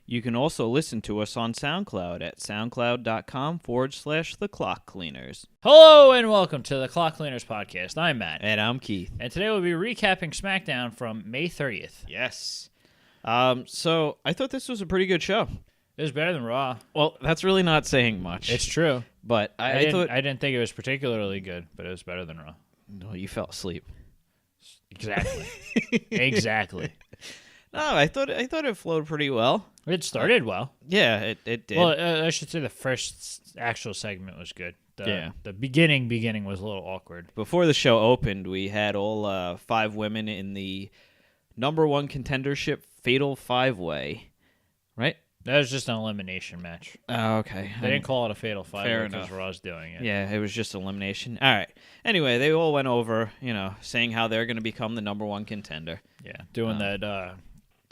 You can also listen to us on SoundCloud at soundcloud.com/The Clock Cleaners. Hello and welcome to the Clock Cleaners podcast. I'm Matt. And I'm Keith. And today we'll be recapping SmackDown from May 30th. Yes. So I thought this was a pretty good show. It was better than Raw. Well, that's really not saying much. It's true. But I thought... I didn't think it was particularly good, but it was better than Raw. No, you fell asleep. Exactly. Exactly. No, I thought it flowed pretty well. It started well. Yeah, it did. Well, I should say the first actual segment was good. The beginning was a little awkward. Before the show opened, we had all 5 women in the number 1 contendership Fatal 5-Way, right? That was just an elimination match. Oh, okay. They didn't call it a Fatal 5-Way because enough. Raw's doing it. Yeah, it was just elimination. All right. Anyway, they all went over, saying how they're going to become the number 1 contender. Yeah, doing that,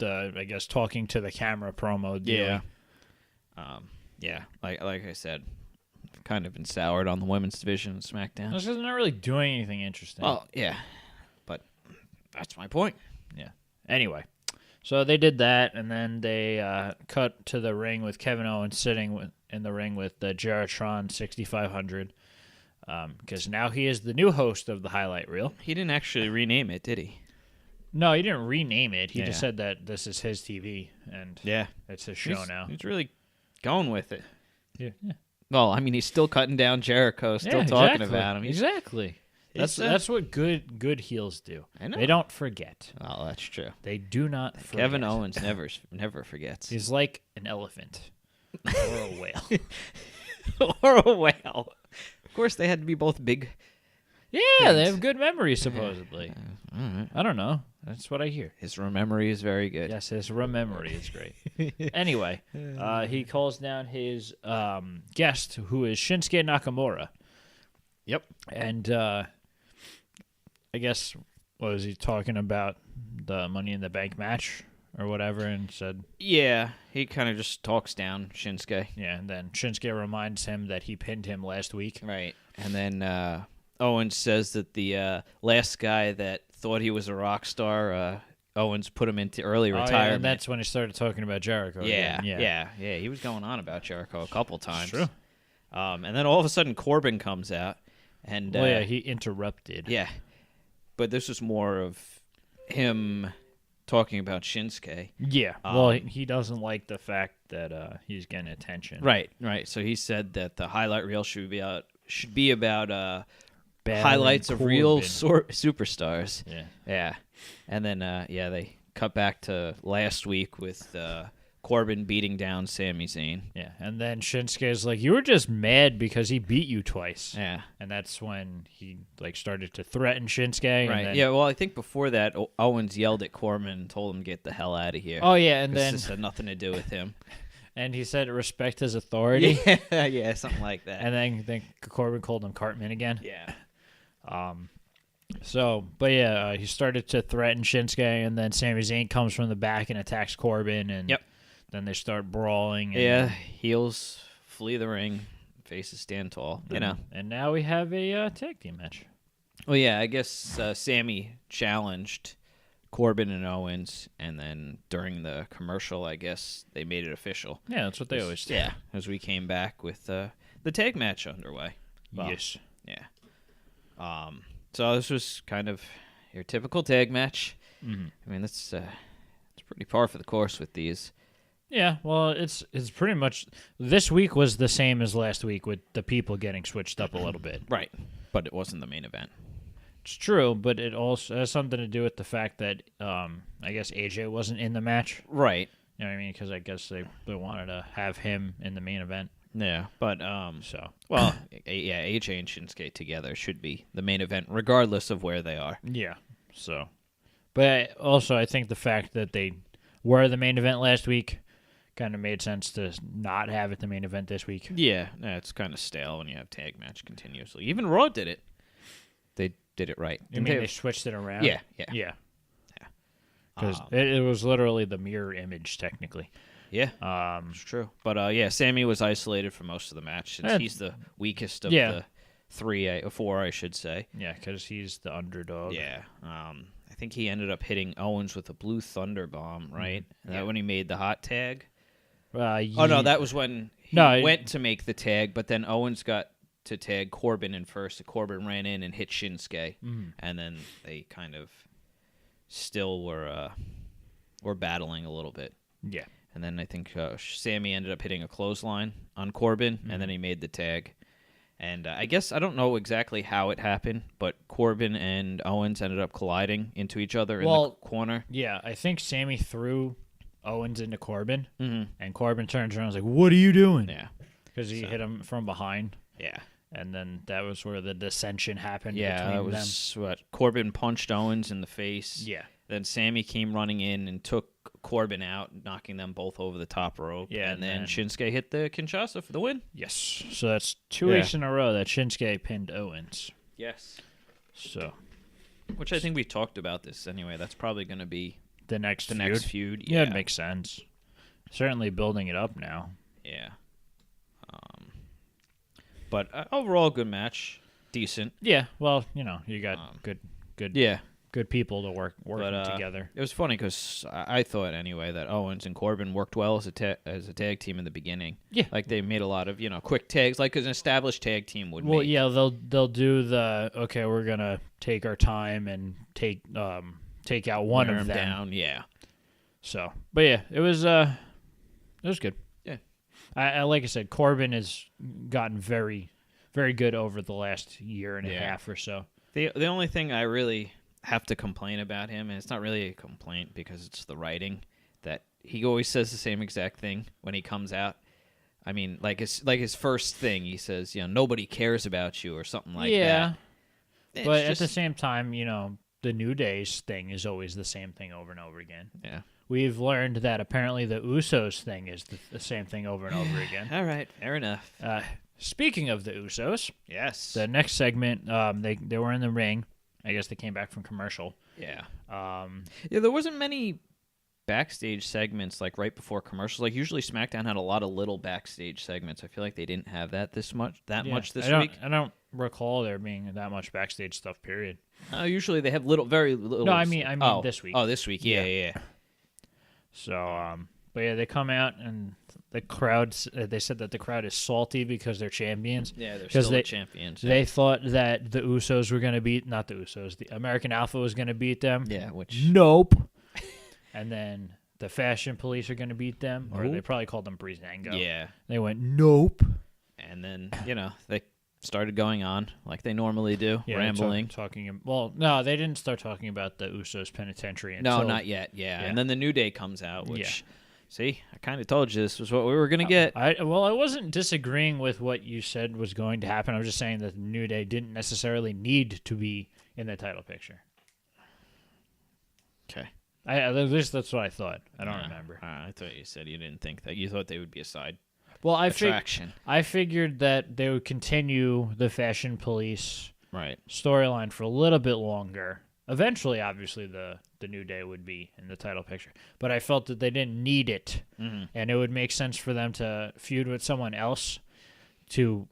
I guess, talking to the camera promo deal. Yeah. Like I said, kind of been soured on the women's division of SmackDown. This is not really doing anything interesting. Well, yeah. But that's my point. Yeah. Anyway. So they did that, and then they cut to the ring with Kevin Owens sitting in the ring with the Jarratron 6500, because now he is the new host of the highlight reel. He didn't actually rename it, did he? No, he didn't rename it. He just said that this is his TV, and it's his show now. He's really going with it. Yeah. Well, I mean, he's still cutting down Jericho, still talking about him. Exactly. That's what good heels do. I know. They don't forget. Oh, that's true. They do not forget. Kevin Owens never forgets. He's like an elephant or a whale. Or a whale. Of course, they had to be both big. Yeah, things. they have good memory, supposedly. All right. I don't know. That's what I hear. His memory is very good. Yes, his memory is great. Anyway, he calls down his guest, who is Shinsuke Nakamura. Yep. And I guess, what was he talking about? The Money in the Bank match or whatever, and said... Yeah, he kind of just talks down Shinsuke. Yeah, and then Shinsuke reminds him that he pinned him last week. Right. And then Owens says that the last guy that thought he was a rock star, Owens put him into early retirement. Yeah, and that's when he started talking about Jericho. Yeah, again. yeah. He was going on about Jericho a couple times. It's true. And then all of a sudden Corbin comes out. And, he interrupted. Yeah. But this was more of him talking about Shinsuke. Yeah. Well, he doesn't like the fact that he's getting attention. Right. So he said that the highlight reel should be about highlights of real superstars. Yeah. And then they cut back to last week with Corbin beating down Sami Zayn. Yeah. And then Shinsuke's like, you were just mad because he beat you twice. Yeah. And that's when he started to threaten Shinsuke. Right. And then, yeah. Well, I think before that, Owens yelled at Corbin and told him to get the hell out of here. Oh yeah, and then this had nothing to do with him. And he said respect his authority. Yeah, something like that. And then Corbin called him Cartman again. Yeah. He started to threaten Shinsuke, and then Sami Zayn comes from the back and attacks Corbin, and then they start brawling. And, heels flee the ring, faces stand tall. And now we have a tag team match. Well, yeah, I guess Sami challenged Corbin and Owens, and then during the commercial, I guess they made it official. Yeah, that's what they always do. Yeah, as we came back with the tag match underway. Well, yes. Yeah. So this was kind of your typical tag match. Mm-hmm. I mean, it's pretty par for the course with these. Yeah, well, it's pretty much this week was the same as last week with the people getting switched up a little bit. Right, but it wasn't the main event. It's true, but it also has something to do with the fact that I guess AJ wasn't in the match. Right. You know what I mean? Because I guess they wanted to have him in the main event. Yeah, but AJ and Shinsuke together should be the main event, regardless of where they are. Yeah. So, but also I think the fact that they were the main event last week kind of made sense to not have it the main event this week. Yeah, it's kind of stale when you have tag match continuously. Even Raw did it. They did it right. You mean they switched it around? Yeah. Because it was literally the mirror image, technically. Yeah, it's true. But Sammy was isolated for most of the match since he's the weakest of the four, I should say. Yeah, because he's the underdog. Yeah. I think he ended up hitting Owens with a Blue Thunder Bomb, right? Mm-hmm. That when he made the hot tag. Oh no, that was when he went to make the tag, but then Owens got to tag Corbin in first. Corbin ran in and hit Shinsuke, and then they kind of still were battling a little bit. Yeah. And then I think Sammy ended up hitting a clothesline on Corbin, and then he made the tag. And I guess I don't know exactly how it happened, but Corbin and Owens ended up colliding into each other in the corner. Yeah, I think Sammy threw Owens into Corbin, and Corbin turns around and was like, "What are you doing?" Yeah. Because he hit him from behind. Yeah. And then that was where the dissension happened between that was what Corbin punched Owens in the face. Yeah. Then Sammy came running in and took Corbin out, knocking them both over the top rope. Yeah, and then Shinsuke hit the Kinshasa for the win. Yes. So that's 2 weeks in a row that Shinsuke pinned Owens. Yes. So, which I think we talked about this anyway. That's probably going to be the next feud. Yeah, it makes sense. Certainly building it up now. Yeah. But overall, good match. Decent. Yeah. Well, you got good. Yeah. Good people to work together. It was funny because I thought anyway that Owens and Corbin worked well as a tag team in the beginning. Yeah, like they made a lot of quick tags, like an established tag team would. Well, make. Yeah, they'll do the we're gonna take our time and take out one of them down. Yeah. So, but yeah, it was good. Yeah, I like I said, Corbin has gotten very, very good over the last year and a half or so. The only thing I really have to complain about him, and it's not really a complaint because it's the writing, that he always says the same exact thing when he comes out. I mean, like his first thing, he says, nobody cares about you or something like that. Yeah, but at the same time, the New Day's thing is always the same thing over and over again. Yeah. We've learned that apparently the Usos thing is the same thing over and over again. All right, fair enough. Speaking of the Usos, yes, the next segment, they were in the ring. I guess they came back from commercial. Yeah. There wasn't many backstage segments like right before commercials. Like usually SmackDown had a lot of little backstage segments. I feel like they didn't have that much this week. I don't recall there being that much backstage stuff. Period. Usually they have very little. No, I mean this week. Oh, this week. Yeah. So, but yeah, they come out and the crowd. They said that the crowd is salty because they're champions. Yeah, they're still the champions. They thought that the Usos were going to beat, not the Usos, the American Alpha was going to beat them. Yeah, which nope. And then the Fashion Police are going to beat them, or they probably called them Breezango. Yeah, they went nope. And then they started going on like they normally do, rambling, talking. Well, no, they didn't start talking about the Usos Penitentiary. No, not yet. Yeah, and then the New Day comes out, which. Yeah. See, I kind of told you this was what we were going to get. I wasn't disagreeing with what you said was going to happen. I was just saying that the New Day didn't necessarily need to be in the title picture. Okay. At least that's what I thought. I don't remember. I thought you said you didn't think that. You thought they would be a side attraction. I figured that they would continue the Fashion Police storyline for a little bit longer. Eventually, obviously, the New Day would be in the title picture. But I felt that they didn't need it. Mm-hmm. And it would make sense for them to feud with someone else to,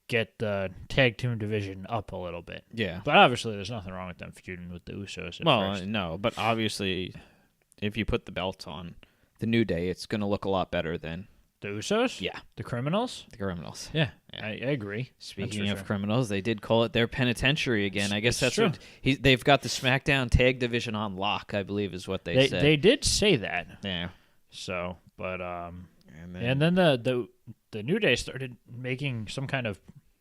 get the tag team division up a little bit. Yeah. But obviously, there's nothing wrong with them feuding with the Usos at first. No. But obviously, if you put the belts on the New Day, it's going to look a lot better than... The Usos? Yeah. The Criminals? The Criminals. Yeah. I agree. Speaking of criminals, they did call it their penitentiary again. I guess that's true. They've got the SmackDown tag division on lock, I believe is what they said. They did say that. Yeah. So, but and then the New Day started making some kind of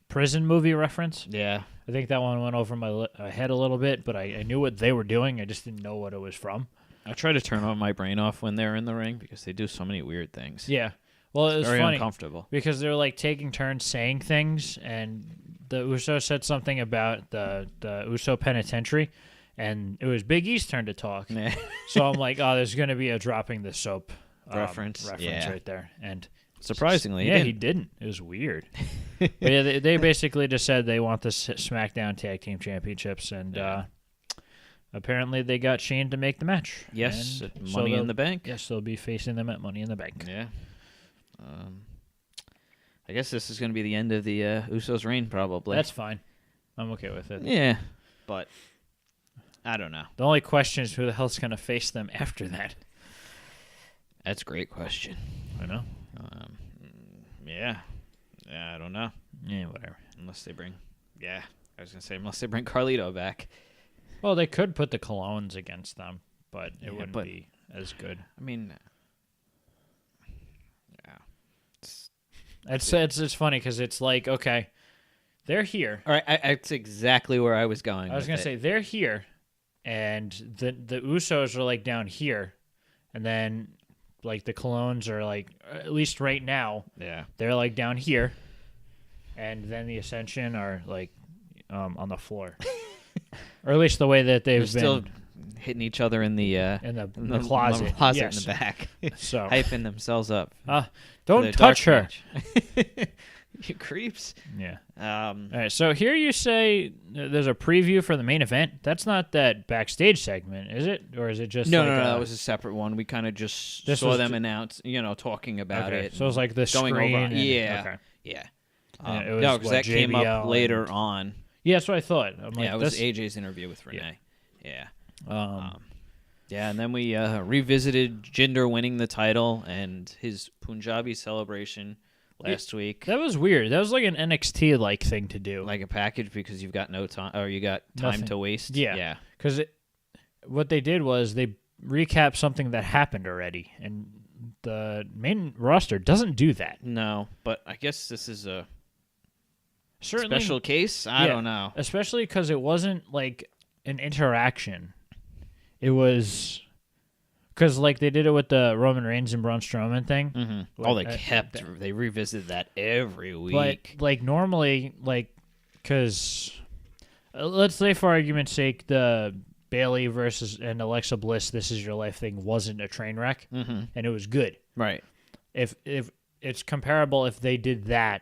prison movie reference. Yeah. I think that one went over my head a little bit, but I knew what they were doing. I just didn't know what it was from. I try to turn my brain off when they're in the ring because they do so many weird things. Yeah. Well, it was very funny uncomfortable because they're taking turns saying things, and the Uso said something about the Uso Penitentiary, and it was Big E's turn to talk. So I'm like, oh, there's going to be a dropping the soap reference right there, and surprisingly, he didn't. It was weird. But yeah, they basically just said they want the SmackDown Tag Team Championships, and apparently they got Shane to make the match. Yes, Money in the Bank. Yes, they'll be facing them at Money in the Bank. Yeah. I guess this is going to be the end of the Usos' reign, probably. That's fine. I'm okay with it. Yeah, but I don't know. The only question is who the hell's going to face them after that. That's a great question. I know. Yeah. Yeah, I don't know. Yeah, whatever. Unless they bring Carlito back. Well, they could put the Colognes against them, but it wouldn't be as good. I mean, it's funny because it's like, okay, they're here. All right, it's exactly where I was going. I was gonna say they're here, and the Usos are like down here, and then like the Colognes are like, at least right now, they're like down here, and then the Ascension are like on the floor, or at least the way that they've been still hitting each other in the closet, in the back, so hyping themselves up. Don't touch her. You creeps. Yeah. All right. So here you say there's a preview for the main event. That's not that backstage segment, is it? Or is it just no? That was a separate one. We kind of just saw them announce, talking about it. So it was like the going screen. Over. Yeah. No, because that came up later on. Yeah, that's what I thought. I'm like, it was AJ's interview with Renee. Yeah. And then we revisited Jinder winning the title and his Punjabi celebration last week. That was weird. That was like an NXT-like thing to do. Like a package because you've got no time, or you got time to waste. Yeah. Because what they did was they recapped something that happened already, and the main roster doesn't do that. No, but I guess this is a special case. I don't know. Especially because it wasn't like an interaction. It was because like they did it with the Roman Reigns and Braun Strowman thing. Mm-hmm. They revisited that every week. But like normally, like because let's say for argument's sake, the Bayley versus and Alexa Bliss "This Is Your Life" thing wasn't a train wreck, and it was good. Right. If it's comparable, if they did that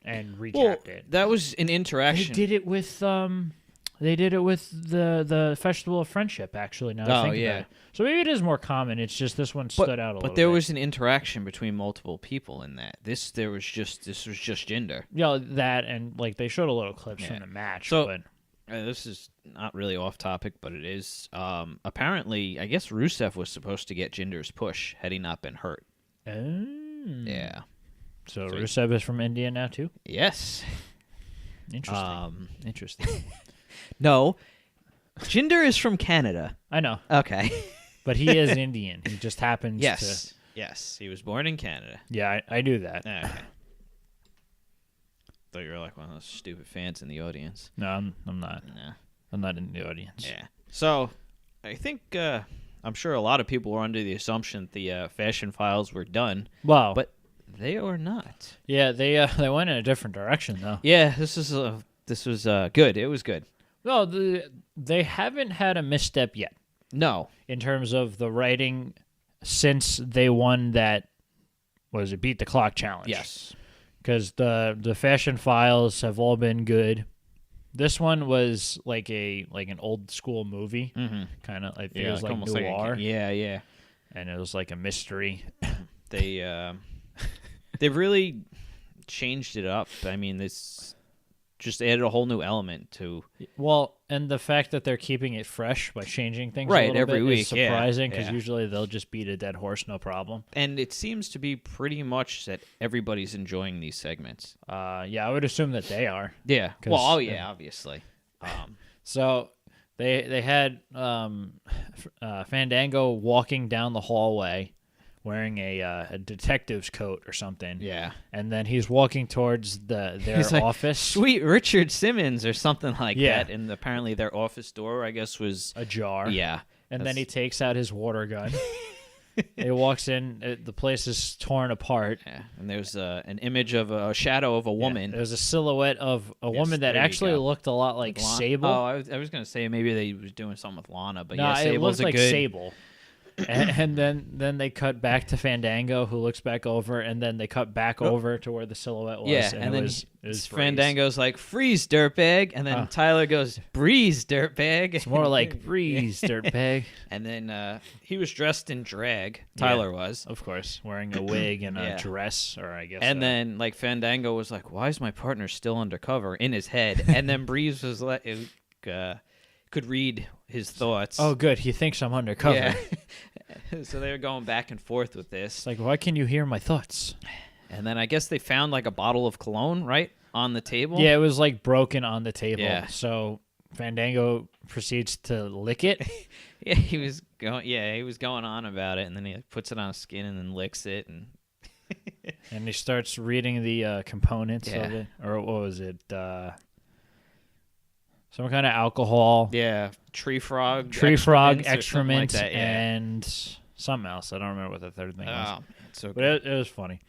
and recapped it, that was an interaction. They did it with the Festival of Friendship, actually. Now I think about it. So maybe it is more common. It's just this one stood out a little bit. But there was an interaction between multiple people in that. This was just Jinder. Yeah, that and like they showed a little clips from the match. So but this is not really off topic, but it is. Apparently, I guess Rusev was supposed to get Jinder's push had he not been hurt. Yeah. So Rusev is from India now too? Yes. Interesting. No. Jinder is from Canada. I know. Okay. But he is Indian. He just happens to... Yes. He was born in Canada. Yeah, I knew that. Okay. Thought you were like one of those stupid fans in the audience. No, I'm not. No. I'm not in the audience. Yeah. So, I think... I'm sure a lot of people were under the assumption that the Fashion Files were done. Wow. But they are not. Yeah, they went in a different direction, though. Yeah, this was good. It was good. No, they haven't had a misstep yet. No. In terms of the writing since they won that, Beat the Clock challenge. Yes. Because the Fashion Files have all been good. This one was like an old school movie, kind of. I think it was like noir. Yeah. And it was like a mystery. They've really changed it up. I mean, this just added a whole new element to. Well, and the fact that they're keeping it fresh by changing things right a little every bit week is surprising because yeah. usually they'll just beat a dead horse, no problem. And it seems to be pretty much that everybody's enjoying these segments. Yeah, I would assume that they are. Yeah. Well, obviously. So they had Fandango walking down the hallway wearing a detective's coat or something. Yeah. And then he's walking towards their office. Sweet Richard Simmons or something like that. And apparently their office door, I guess, was ajar. Yeah. And then he takes out his water gun. He walks in. The place is torn apart. Yeah. And there's an image of a shadow of a woman. There's a silhouette of a woman that actually looked a lot like Sable. Oh, I was going to say maybe they was doing something with Lana, but no, Sable's it looked like good... Sable. and then they cut back to Fandango, who looks back over, and then they cut back over to where the silhouette was. Yeah, and then it was Fandango's like, freeze, dirtbag, and then Tyler goes, breeze, dirtbag. It's more like, breeze, dirtbag. And then he was dressed in drag, Tyler was. Of course, wearing a wig and a dress, or I guess. And then like Fandango was like, why is my partner still undercover in his head? And then Breeze was could read his thoughts. Oh, good. He thinks I'm undercover. Yeah. So they were going back and forth with this. It's like, why can you hear my thoughts? And then I guess they found like a bottle of cologne, right, on the table. Yeah, it was like broken on the table. Yeah. So Fandango proceeds to lick it. Yeah, he was going on about it, and then he puts it on his skin and then licks it, and and he starts reading the components of it, or what was it? Some kind of alcohol. Yeah, tree frog excrement, like that, and something else. I don't remember what the third thing was. So but it was funny.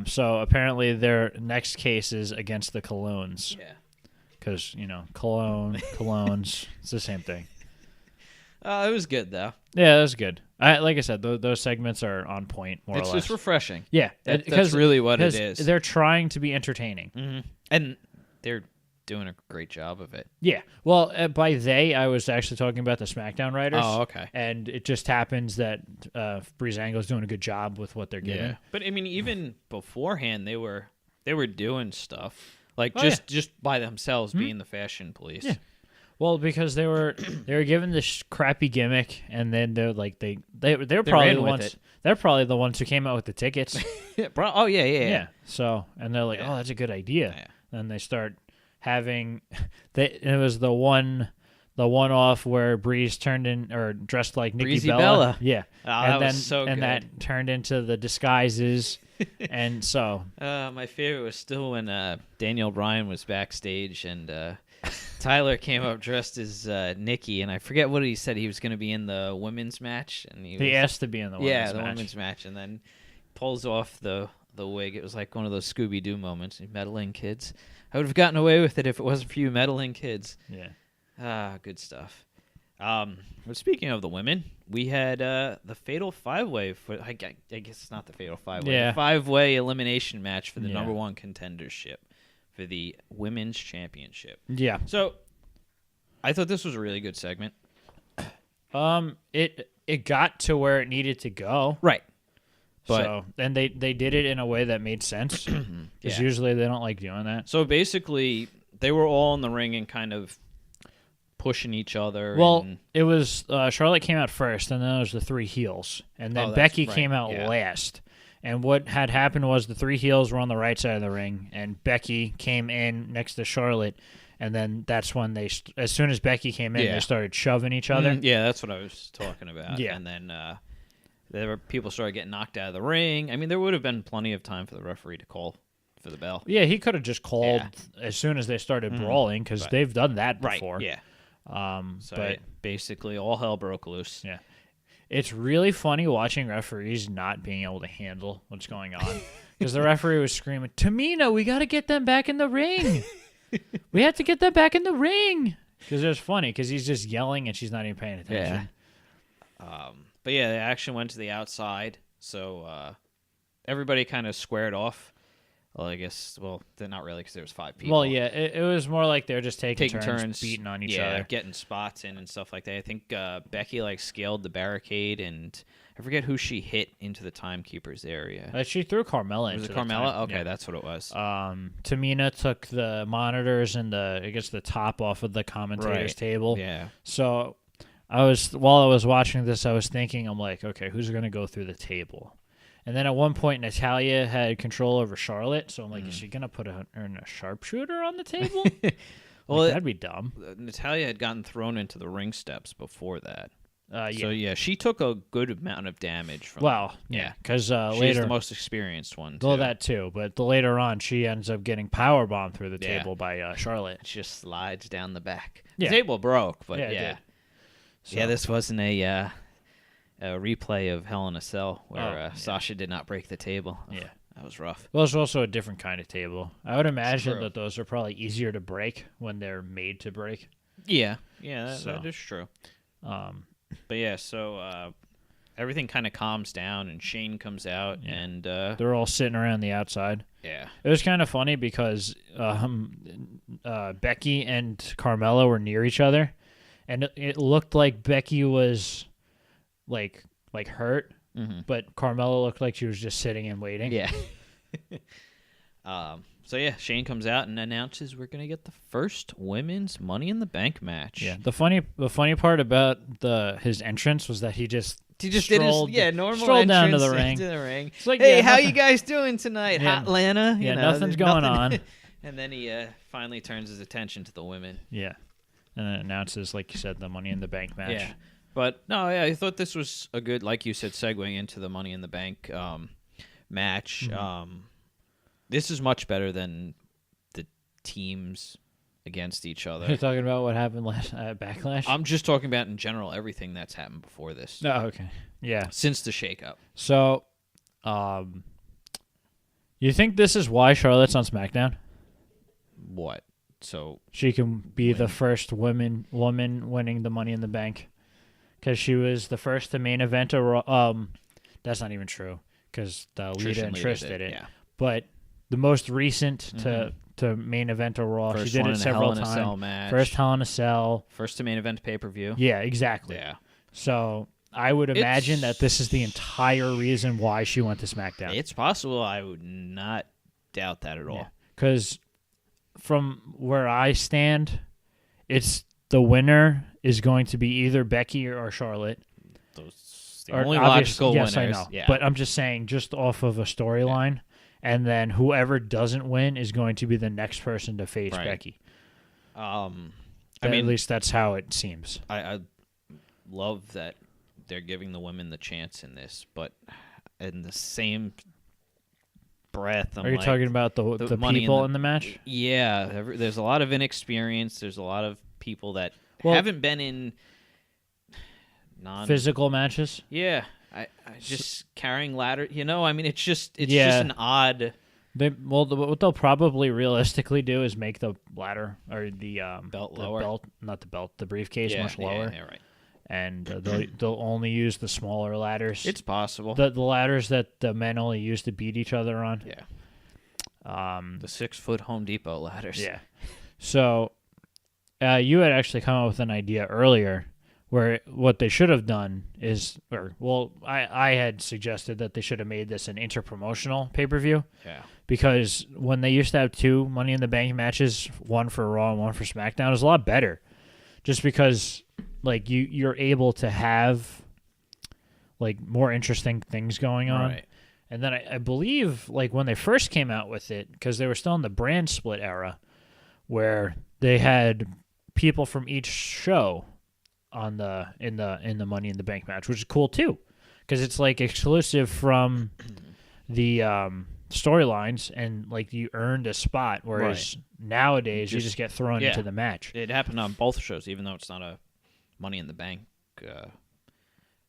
So apparently their next case is against the colognes. Yeah. Because, colognes, it's the same thing. It was good, though. Yeah, it was good. Like I said, those segments are on point, more or less. It's refreshing. Yeah. That's really what it is. They're trying to be entertaining. Mm-hmm. And they're doing a great job of it. Yeah. Well, by they, I was actually talking about the SmackDown writers. Oh, okay. And it just happens that Breezango's doing a good job with what they're giving. Yeah. But, I mean, even beforehand, they were doing stuff. Like, just by themselves being the fashion police. Yeah. Well, because they were given this crappy gimmick, and then they're like they're probably the ones. They're probably the ones who came out with the tickets. Oh yeah. So, and they're like, oh, that's a good idea. Yeah. And they start having. It was the one off where Breeze turned in or dressed like Nikki Breezy Bella. Yeah. Oh, that was so and good. that turned into the disguises. And so. My favorite was still when Daniel Bryan was backstage and. Tyler came up dressed as Nikki, and I forget what he said. He was going to be in the women's match, and he asked to be in the women's match. the women's match, and then pulls off the wig. It was like one of those Scooby-Doo moments. Meddling kids. I would have gotten away with it if it wasn't for you meddling kids. Yeah. Good stuff. But speaking of the women, we had the Fatal 5-Way. I guess it's not the Fatal 5-Way. Yeah. The 5-way elimination match for the number one contendership. For the women's championship. Yeah. So I thought this was a really good segment. It got to where it needed to go. Right. But and they did it in a way that made sense. Because usually they don't like doing that. So basically they were all in the ring and kind of pushing each other. Well, it was Charlotte came out first, and then it was the three heels. And then Becky came out last. And what had happened was the three heels were on the right side of the ring, and Becky came in next to Charlotte, and then that's when as soon as Becky came in, they started shoving each other. Yeah, that's what I was talking about. Yeah. And then people started getting knocked out of the ring. I mean, there would have been plenty of time for the referee to call for the bell. Yeah, he could have just called as soon as they started brawling, because they've done that before. Right, yeah. But basically all hell broke loose. Yeah. It's really funny watching referees not being able to handle what's going on. Because the referee was screaming, Tamina, we got to get them back in the ring. We have to get them back in the ring. Because it was funny, because he's just yelling and she's not even paying attention. Yeah. But yeah, the action went to the outside. So everybody kind of squared off. Well, I guess, they're not really because there was 5 people. Well, yeah, it was more like they're just taking turns beating on each other. Getting spots in and stuff like that. I think Becky scaled the barricade, and I forget who she hit into the timekeeper's area. She threw Carmella into Was it Carmella? Okay, yeah. That's what it was. Tamina took the monitors and the top off of the commentator's table. Yeah. So while I was watching this, I was thinking, I'm like, okay, who's going to go through the table? And then at one point, Natalya had control over Charlotte, so I'm like, is she going to put her in a sharpshooter on the table? Well, that'd be dumb. Natalya had gotten thrown into the ring steps before that. Yeah. So, yeah, she took a good amount of damage from because later... She's the most experienced one, too. Well, that too, but later on, she ends up getting powerbombed through the table by Charlotte. She just slides down the back. Yeah. The table broke, but it did. So. This wasn't a replay of Hell in a Cell where Sasha did not break the table. Yeah. That was rough. Well, it's also a different kind of table. I would imagine that those are probably easier to break when they're made to break. Yeah. Yeah, that is true. But yeah, so everything kind of calms down, and Shane comes out, and... they're all sitting around the outside. Yeah. It was kind of funny because Becky and Carmella were near each other, and it looked like Becky was... like hurt, but Carmella looked like she was just sitting and waiting. Yeah. So yeah, Shane comes out and announces we're gonna get the first women's Money in the Bank match. Yeah. The funny part about his entrance was that he just He just did his normal strolled down to entrance the into the ring. It's like, hey, how you guys doing tonight, Yeah. Hotlanta? Yeah, nothing's going on. And then he finally turns his attention to the women. Yeah, and then announces, like you said, the Money in the Bank match. Yeah, but no, I thought this was a good, like you said, segueing into the Money in the Bank match. Mm-hmm. This is much better than the teams against each other. You're talking about what happened last Backlash? I'm just talking about in general everything that's happened before this. Oh, okay. Yeah. Since the shakeup. So, you think this is why Charlotte's on SmackDown? What? So she can be the first woman winning the Money in the Bank, because she was the first to main event a Raw. That's not even true, because Lita and Trish did it. Yeah. But the most recent to main event a Raw, First she did one it in a several Hell in a Cell times. match. First Hell in a Cell. First to main event pay-per-view. Yeah, exactly. Yeah. So I would imagine that this is the entire reason why she went to SmackDown. It's possible. I would not doubt that at all. Because from where I stand, it's the winner is going to be either Becky or Charlotte. Those the only logical winners. winners. I know. Yeah. But I'm just saying, just off of a storyline, and then whoever doesn't win is going to be the next person to face Becky. At least that's how it seems. I love that they're giving the women the chance in this, but in the same breath, Are you talking about the people in the match? Yeah, there's a lot of inexperience. There's a lot of people that haven't been in physical matches. Yeah, I just carrying ladder. It's just an odd. What they'll probably realistically do is make the ladder or the belt lower. The briefcase much lower. Yeah, right. And they'll only use the smaller ladders. It's possible. The ladders that the men only use to beat each other on. Yeah. The 6-foot Home Depot ladders. Yeah. So, you had actually come up with an idea earlier where what they should have done is, I had suggested that they should have made this an interpromotional pay-per-view. Yeah. Because when they used to have two Money in the Bank matches, one for Raw and one for SmackDown, it was a lot better. Just because, you're able to have, more interesting things going on. Right. And then I believe, when they first came out with it, because they were still in the brand split era, where they had people from each show in the Money in the Bank match, which is cool too, because it's exclusive from the storylines, and you earned a spot, whereas nowadays you just get thrown into the match. It happened on both shows, even though it's not a Money in the Bank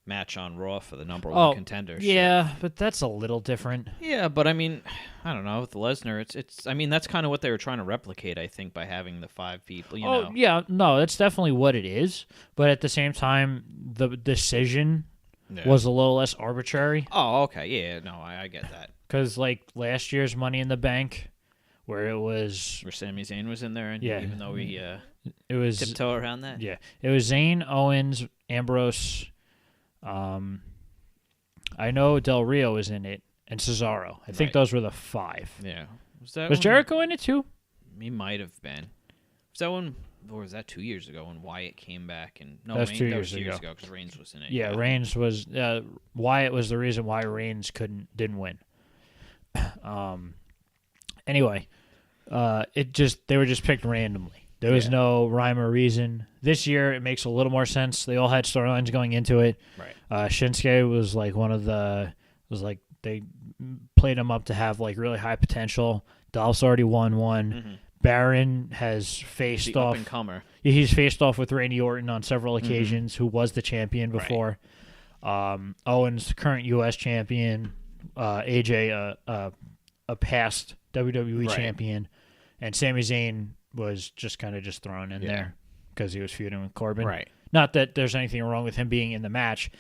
match on Raw for the number one contender. Yeah, but that's a little different. Yeah, but I don't know, with Lesnar, it's that's kind of what they were trying to replicate, I think, by having the 5 people. Yeah, no, that's definitely what it is. But at the same time, the decision was a little less arbitrary. Oh, okay, yeah, no, I get that. Because last year's Money in the Bank, where Sami Zayn was in there, and even though it was tiptoe around that. Yeah, it was Zayn, Owens, Ambrose. I know Del Rio was in it, and Cesaro. I think those were the 5. Yeah. Was Jericho in it too? He might have been. Was that one, or was that 2 years ago when Wyatt came back? That was 2 years ago because Reigns was in it. Yeah, Reigns was. Wyatt was the reason why Reigns didn't win. Anyway, they were just picked randomly. There was no rhyme or reason. This year, it makes a little more sense. They all had storylines going into it. Right. Shinsuke was they played him up to have really high potential. Dolph's already won one. Mm-hmm. Baron has faced off. Up-and-comer. He's faced off with Randy Orton on several occasions, who was the champion before. Right. Owens, the current U.S. champion. AJ, a past WWE champion, and Sami Zayn was just thrown in there because he was feuding with Corbin. Right. Not that there's anything wrong with him being in the match,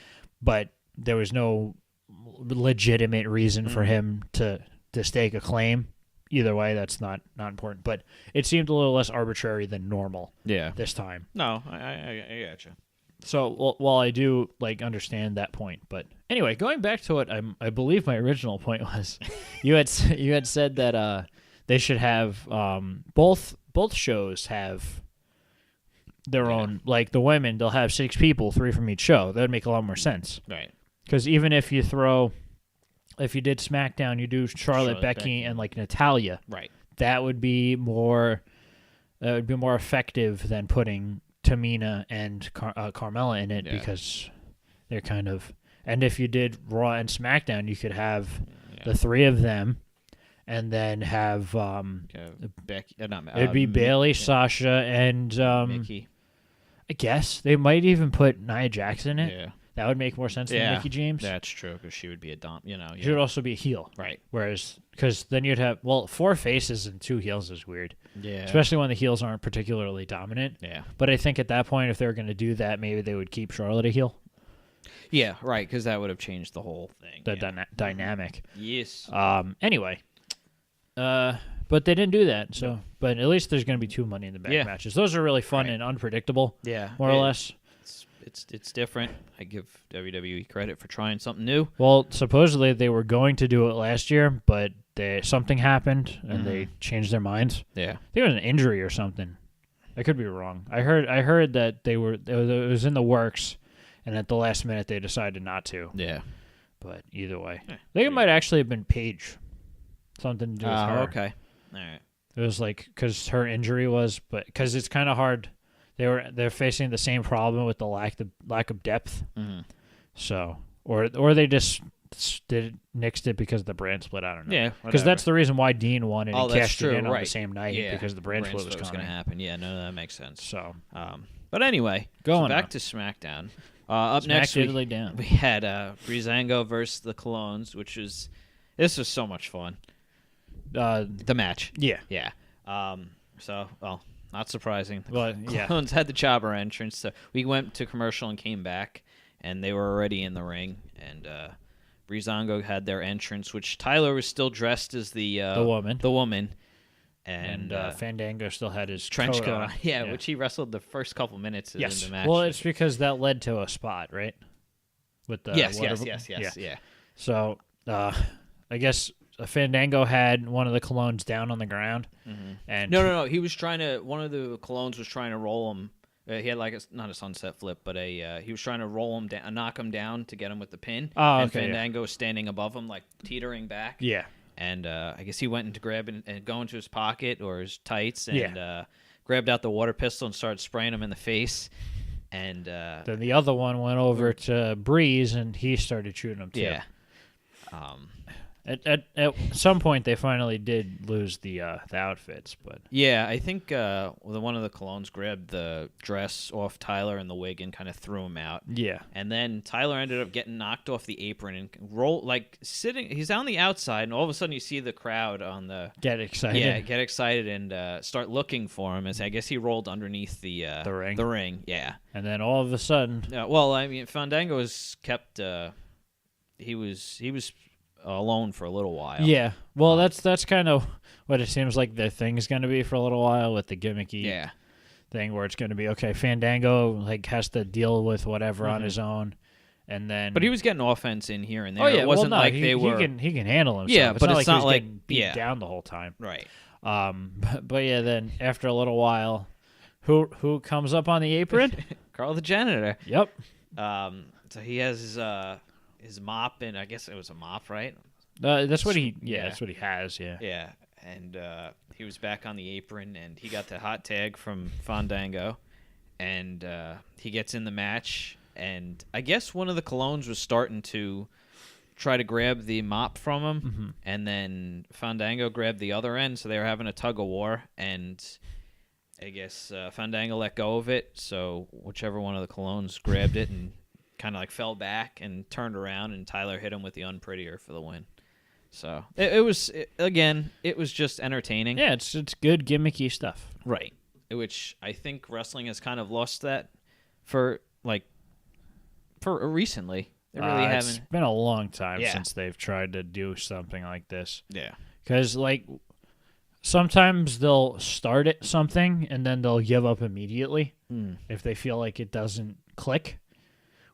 but there was no legitimate reason for him to stake a claim. Either way, that's not important. But it seemed a little less arbitrary than normal. This time. No, I gotcha. So while I do understand that point, but anyway, going back to what I believe my original point was, you had said that they should have both shows have their own, the women, they'll have 6 people, 3 from each show. That would make a lot more sense. Right. Because even if you did SmackDown, you do Charlotte, Becky, and like Natalya. Right. That would be more effective than putting Tamina and Carmella in it because they're kind of. And if you did Raw and SmackDown, you could have the three of them, and then have Becky. It'd be Bayley, Sasha, and Mickey. I guess they might even put Nia Jax in it. Yeah. That would make more sense than Mickie James. That's true, because she would be a She would also be a heel. Right. Whereas, because then you'd have, 4 faces and 2 heels is weird. Yeah. Especially when the heels aren't particularly dominant. Yeah. But I think at that point, if they were going to do that, maybe they would keep Charlotte a heel. Yeah, right, because that would have changed the whole thing. The dynamic. Yes. Anyway. But they didn't do that. So, But at least there's going to be 2 Money in the Bank matches. Those are really fun and unpredictable. Yeah. More or less. It's different. I give WWE credit for trying something new. Well, supposedly they were going to do it last year, but something happened and they changed their minds. Yeah, I think it was an injury or something. I could be wrong. I heard that it was in the works, and at the last minute they decided not to. Yeah, but either way, I think it might actually have been Paige. Something to do with her. Okay, all right. It was like because her injury was, but because it's kind of hard. They're facing the same problem with the lack of depth. Mm-hmm. So or they just nixed it because the brand split. I don't know. Yeah, because that's the reason why Dean won it and cashed it in on right. the same night because the brand split was going to happen. Yeah, no, that makes sense. So, but anyway, back to SmackDown. Up next, we had Breezango versus the Colognes, this was so much fun. The match. Yeah. Not surprising. Well, Colognes had the jobber entrance. So we went to commercial and came back, and they were already in the ring. And Breezango had their entrance, which Tyler was still dressed as the woman. The woman. And Fandango still had his trench coat on. Yeah, which he wrestled the first couple minutes in the match. Well, it's because that led to a spot, right? With the yes. So I guess Fandango had one of the Colognes down on the ground. Mm-hmm. And no. He was trying to. One of the Colognes was trying to roll him. He had not a sunset flip, but he was trying to roll him down, knock him down to get him with the pin. Oh, okay. And Fandango was standing above him, like teetering back. Yeah. And I guess he went into grab and go into his pocket or his tights and grabbed out the water pistol and started spraying him in the face. And then the other one went over to Breeze and he started shooting him too. Yeah. At some point, they finally did lose the outfits, but I think one of the Colognes grabbed the dress off Tyler and the wig and kind of threw him out. Yeah, and then Tyler ended up getting knocked off the apron and sitting. He's on the outside, and all of a sudden you see the crowd on the get excited. Yeah, get excited and start looking for him. As I guess he rolled underneath the ring. The ring, yeah. And then all of a sudden, Fandango was kept. He was alone for a little while. Yeah. Well, that's kind of what it seems like the thing's going to be for a little while with the gimmicky thing where it's going to be, okay, Fandango has to deal with whatever on his own. And then, but he was getting offense in here and there. Oh, yeah. It wasn't he can handle himself. Yeah, but it's not like getting beat down the whole time. Right. But then after a little while, who comes up on the apron? Carl the janitor. Yep. So he has his mop, and I guess it was a mop, right? That's what he. Yeah, that's what he has. Yeah. Yeah, and he was back on the apron, and he got the hot tag from Fandango, and he gets in the match, and I guess one of the Colognes was starting to try to grab the mop from him, and then Fandango grabbed the other end, so they were having a tug of war, and I guess Fandango let go of it, so whichever one of the Colognes grabbed it and kind of fell back and turned around, and Tyler hit him with the unprettier for the win. So it was just entertaining. Yeah, it's good gimmicky stuff. Right. Which I think wrestling has kind of lost that for recently. They really haven't. It's been a long time since they've tried to do something like this. Yeah. Because sometimes they'll start at something and then they'll give up immediately if they feel like it doesn't click.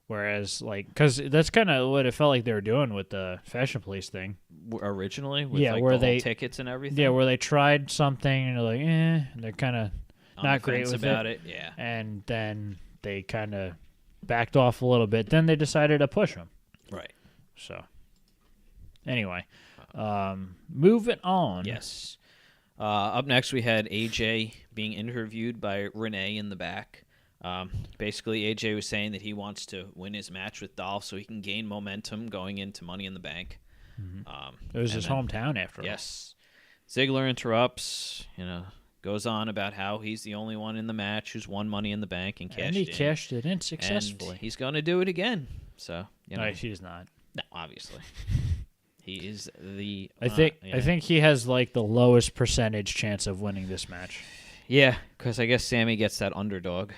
Whereas, because that's kind of what it felt like they were doing with the Fashion Police thing. Originally? With where the whole tickets and everything? Yeah, where they tried something and they're like, and they're kind of not great with about it. Yeah. And then they kind of backed off a little bit. Then they decided to push them. Right. So, anyway, moving on. Yes. Up next, we had AJ being interviewed by Renee in the back. Basically, AJ was saying that he wants to win his match with Dolph so he can gain momentum going into Money in the Bank. It was his hometown, after all. Yes. Ziggler interrupts, goes on about how he's the only one in the match who's won Money in the Bank and cashed And he cashed it in successfully. And he's going to do it again. So, No, he's not. No, obviously. He is the... I think he has, like, the lowest percentage chance of winning this match. Yeah, because I guess Sammy gets that underdog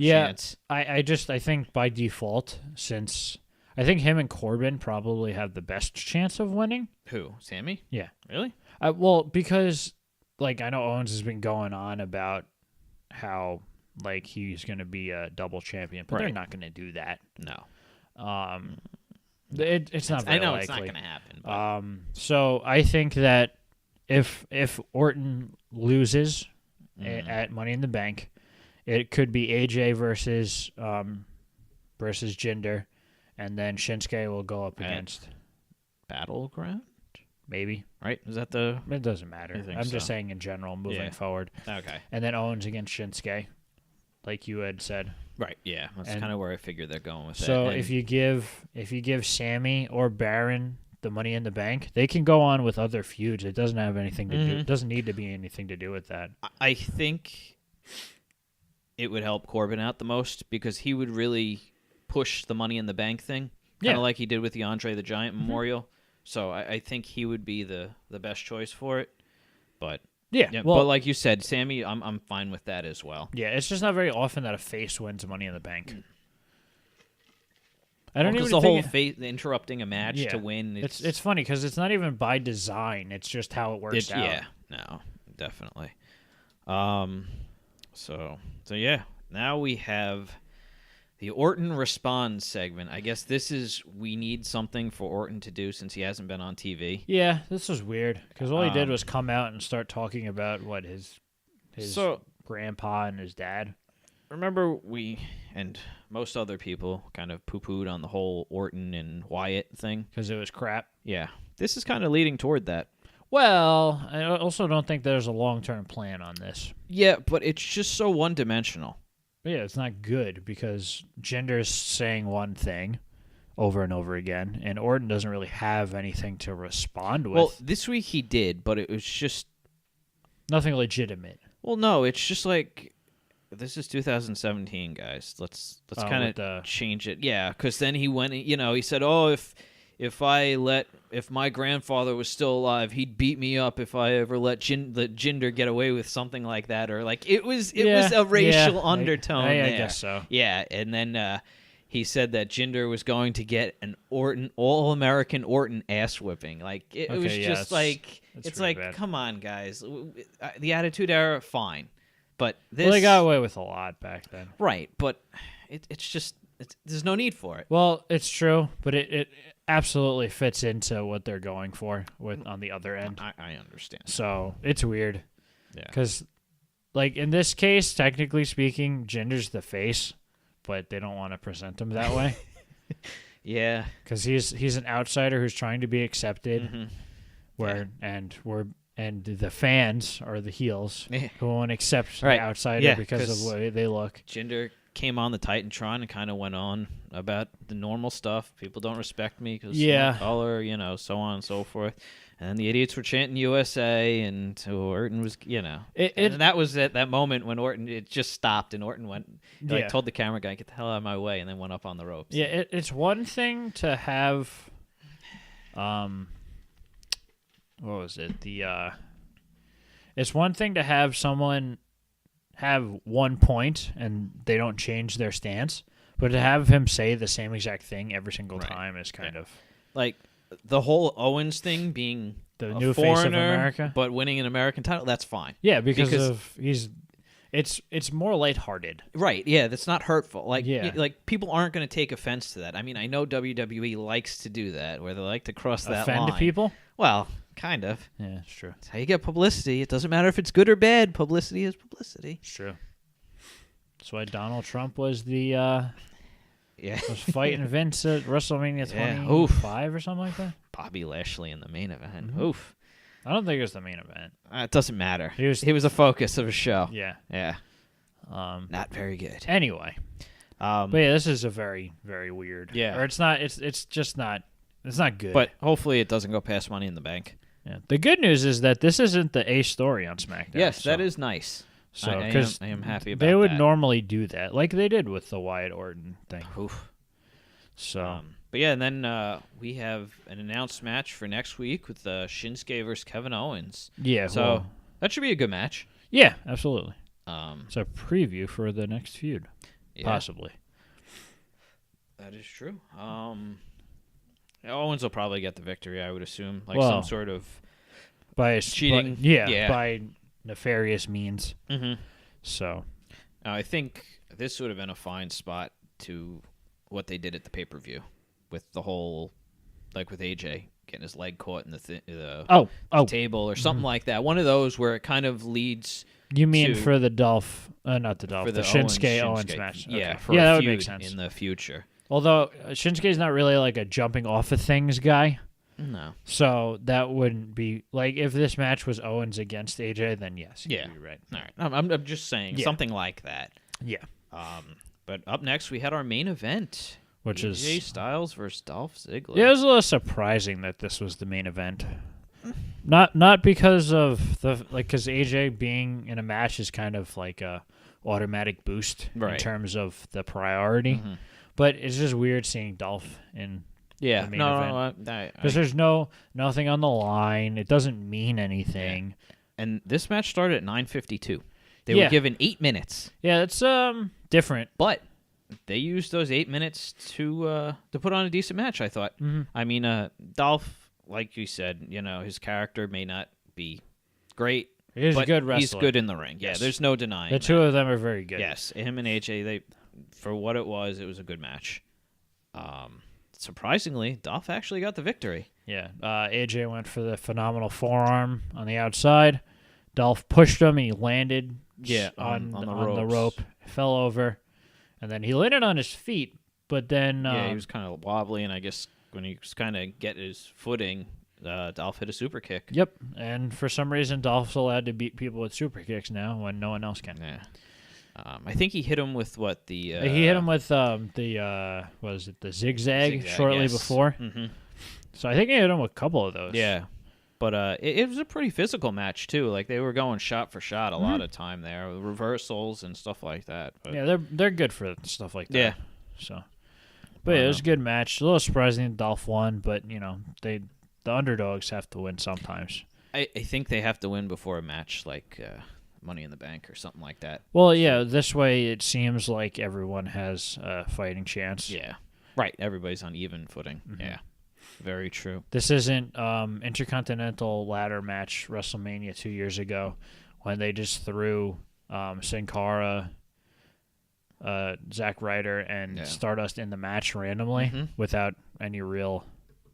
chance. I think by default, since... I think him and Corbin probably have the best chance of winning. Who? Sammy? Yeah. Really? Well, because, like, I know Owens has been going on about how, like, he's going to be a double champion, but they're not going to do that. No. It's not very likely. It's not going to happen. But... So I think that if Orton loses at Money in the Bank, it could be AJ versus Jinder, and then Shinsuke will go up against Battleground. Maybe. Right? Is that the... It doesn't matter. I'm just saying in general, moving forward. Okay. And then Owens against Shinsuke, like you had said. Right, yeah. That's kind of where I figured they're going with that. So if you give Sammy or Baron the Money in the Bank, they can go on with other feuds. It doesn't have anything to do. It doesn't need to be anything to do with that. I think it would help Corbin out the most because he would really push the Money in the Bank thing, kind of like he did with the Andre the Giant Memorial. So I think he would be the best choice for it. But but like you said, Sammy, I'm fine with that as well. Yeah, it's just not very often that a face wins Money in the Bank. I don't even the whole interrupting a match to win. It's funny because it's not even by design. It's just how it works out. Yeah, no, definitely. So yeah, now we have the Orton Responds segment. I guess this is we need something for Orton to do since he hasn't been on TV. Yeah, this was weird because all he did was come out and start talking about what his grandpa and his dad. Remember we and most other people kind of poo-pooed on the whole Orton and Wyatt thing because it was crap. Yeah, this is kind of leading toward that. Well, I also don't think there's a long-term plan on this. Yeah, but it's just so one-dimensional. Yeah, it's not good because Jinder's saying one thing over and over again, and Orton doesn't really have anything to respond with. Well, this week he did, but it was just... nothing legitimate. Well, no, it's just like... this is 2017, guys. Let's kind of change it. Yeah, because then he went, he said, oh, if my grandfather was still alive, he'd beat me up if I ever let Jinder get away with something like that, or like it was a racial undertone. I guess so. Yeah, and then he said that Jinder was going to get an All-American Orton ass whipping. Like it was just like it's like, bad. Come on, guys. The Attitude Era, fine, but this they got away with a lot back then, right? But it's just there's no need for it. Well, it's true, but it absolutely fits into what they're going for on the other end. I understand. So it's weird. Yeah. Because, like, in this case, technically speaking, Jinder's the face, but they don't want to present him that way. Yeah. Because he's an outsider who's trying to be accepted, and the fans are the heels who won't accept the outsider because of the way they look. Jinder came on the Titantron and kind of went on about the normal stuff. People don't respect me because of my color, so on and so forth. And the idiots were chanting USA, and Orton was, and that was at that moment when Orton, it just stopped, and Orton went, told the camera guy, get the hell out of my way, and then went up on the ropes. Yeah, it's one thing to have, what was it? It's one thing to have someone have 1 point and they don't change their stance, but to have him say the same exact thing every single time is kind of like the whole Owens thing being the new face of America, but winning an American title. That's fine. Yeah, because it's more lighthearted. Right. Yeah, that's not hurtful. Like people aren't going to take offense to that. I mean, I know WWE likes to do that, where they like to cross that line. Offend people? Well, kind of. Yeah, it's true. It's how you get publicity. It doesn't matter if it's good or bad. Publicity is publicity. It's true. That's why Donald Trump was the Yeah. Was fighting Vince at WrestleMania 25 or something like that. Bobby Lashley in the main event. Mm-hmm. Oof. I don't think it was the main event. It doesn't matter. He was a focus of a show. Yeah. Yeah. Not very good. Anyway. But yeah, this is a very, very weird. Yeah. Or it's not. It's just not. It's not good. But hopefully it doesn't go past Money in the Bank. Yeah. The good news is that this isn't the A story on SmackDown. Yes, that is nice. So I am happy about they would that. normally do that, like they did with the Wyatt Orton thing. Oof. So, but yeah, and then we have an announced match for next week with Shinsuke versus Kevin Owens. Yeah. So that should be a good match. Yeah, absolutely. It's a preview for the next feud, possibly. That is true. Owens will probably get the victory, I would assume, some sort of by cheating. By nefarious means. Mm-hmm. So, I think this would have been a fine spot to what they did at the pay-per-view with the whole, with AJ getting his leg caught in the table or something like that. One of those where it kind of leads. You mean for the Dolph, not the Dolph, for the Shinsuke Owens match? Okay. Yeah, for that a would feud make sense in the future. Although Shinsuke's not really like a jumping off of things guy. No. So that wouldn't be if this match was Owens against AJ, then yes. Yeah. You're right. All right. I'm just saying something like that. Yeah. But up next we had our main event, which is AJ Styles versus Dolph Ziggler. Yeah, it was a little surprising that this was the main event. Not because of because AJ being in a match is kind of like a automatic boost in terms of the priority, but it's just weird seeing Dolph in. Yeah, the main event. Because there's nothing on the line. It doesn't mean anything. Yeah. And this match started at 9:52. They were given 8 minutes. Yeah, it's different. But they used those 8 minutes to put on a decent match, I thought. Mm-hmm. I mean, Dolph, like you said, his character may not be great. He's a good wrestler. He's good in the ring. Yes. Yeah, there's no denying the two of them are very good. Yes, him and AJ, for what it was a good match. Surprisingly, Dolph actually got the victory. Yeah, AJ went for the phenomenal forearm on the outside. Dolph pushed him, and he landed on the rope, fell over, and then he landed on his feet, but then... he was kind of wobbly, and I guess when he was kind of getting his footing, Dolph hit a super kick. Yep, and for some reason, Dolph's allowed to beat people with super kicks now when no one else can. Yeah. I think he hit him with what the... he hit him with the zigzag shortly before. Mm-hmm. So I think he hit him with a couple of those. Yeah. But it was a pretty physical match, too. They were going shot for shot a lot of time there. Reversals and stuff like that. But, yeah, they're good for stuff like that. Yeah. So, but it was a good match. A little surprising Dolph won, but, the underdogs have to win sometimes. I think they have to win before a match Money in the Bank or something like that. Well, yeah, this way it seems like everyone has a fighting chance. Yeah. Right, everybody's on even footing. Mm-hmm. Yeah. Very true. This isn't Intercontinental Ladder match WrestleMania 2 years ago when they just threw Sin Cara, Zack Ryder, and Stardust in the match randomly without any real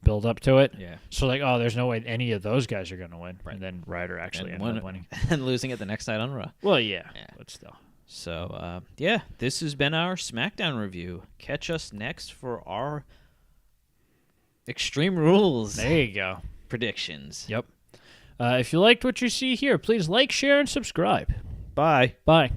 build up to it. Yeah. So there's no way any of those guys are going to win. Right. And then Ryder actually ended up winning. And losing it the next night on Raw. Well, yeah. But still. So, this has been our SmackDown review. Catch us next for our Extreme Rules. There you go. Predictions. Yep. If you liked what you see here, please like, share, and subscribe. Bye. Bye.